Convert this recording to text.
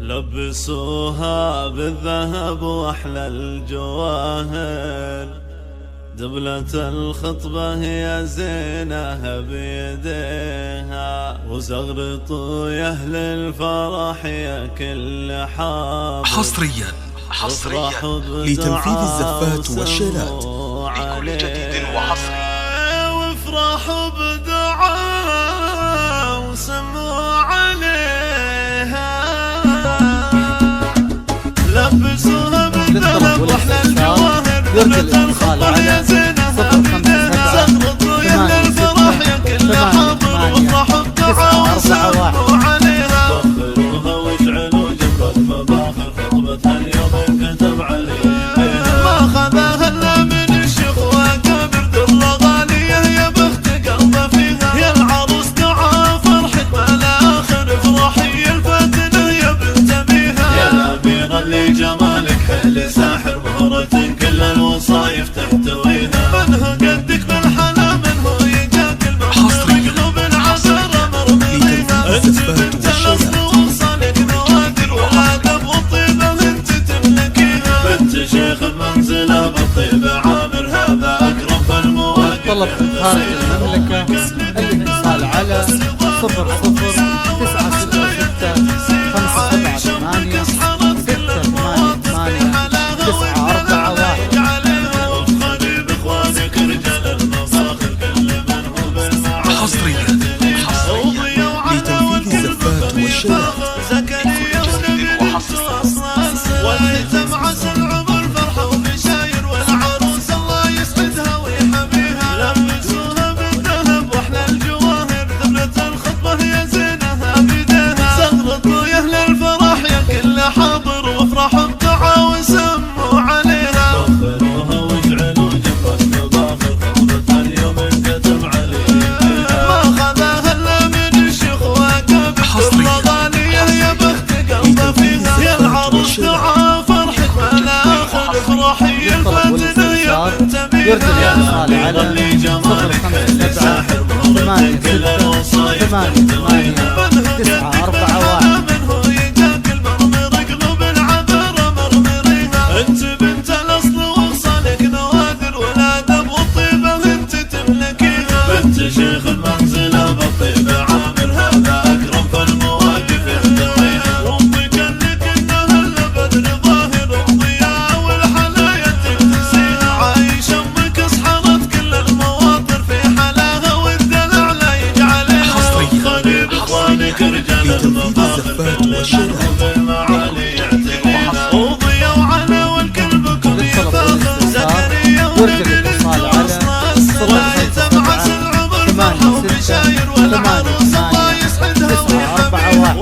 لبسوها بالذهب واحلى الجواهر، دبلة الخطبة هي زينها بيديها، وزغرطوا يا اهل الفرح يا كل حاضر. حصريا لتنفيذ الزفات والشيلات بكل جديد وحصري. وافرحوا بدعاء وسموا عليها، لبسوها بالذهب واحلى الجواهر، دبلة الخطبة هي زينها بيديها، زغرطوا يا اهل الفرح يا كل حاضر، وافرحوا بدعاء وسموا عليها. بخروها واجعلوا جبرة مباخر، خطبتها اليوم انكتب عليها، ما خذاها الا من الشيخ واكابر، درة غالية يا بخت قلبه فيها، يا العروس دعاء فرحك ما لا اخر، افرحي يا الفاتنة يا بنت ابيها، يا الاميرة اللي جمالك حل ساحر، مهرة كل الوصايف تحتويها، منه قدك بالحلا منه يجاك المغرب قلوب العسر مرميها، انت بنت الاصل وصالك نوادر، والادب والطيبة انت تملكيها، بنت شيخ المنزلة بالطيبة عامر، هذا اكرم فالمواقف. طلب خارج المملكة الاتصال على 005-578-688-944. حصريا لتنفيذ الزفات والشيلات والختم عسى العمر فرحة وبشاير، والعروس الله يسعدها ويحميها، لبسوها بالذهب واحلى الجواهر، دبلة الخطبة هي زينها بيديها، زغرطوا يا اهل الفرح يا كل حاضر، وافرحوا بدعاء وسموا عليها. بخروها واجعلوا جبرة مباخر، خطبتها اليوم انكتب عليها، ما خذاها الا من الشيخ واكابر، درة غالية يا بخت قلبه فيها، يا العروس دعاء فرحك ما لا اخر، افرحي يا الفاتنة يا بنت ابيها، يا الاميرة اللي جمالك حل ساحر، مهرة كل الوصايف تحتويها، منه قدك منه يجاك المرمر قلوب العذر مرمريها، انت بنت الاصل وصالك نوادر، والادب والطيبة انت تملكيها، بنت شيخ المنزلة بالطيبة عامر، هذا اكرم فالمواقف يحتويها، ربك لك انها البدر ظاهر، الضياء والحلايا تكتسيها، عايشة امك اصحرت كل المواطر، في حلاها والدلع لا يجعلها، وخلي باخوانك رجال المفاخر، كل منهم بالمعالي يعتنيها، وضيا وعلا والكل بكم يفاخر، زكريا ونبيل الاصل والختم عسى العمر فرحة وبشاير، والعروس الله يسعدها ويحميها.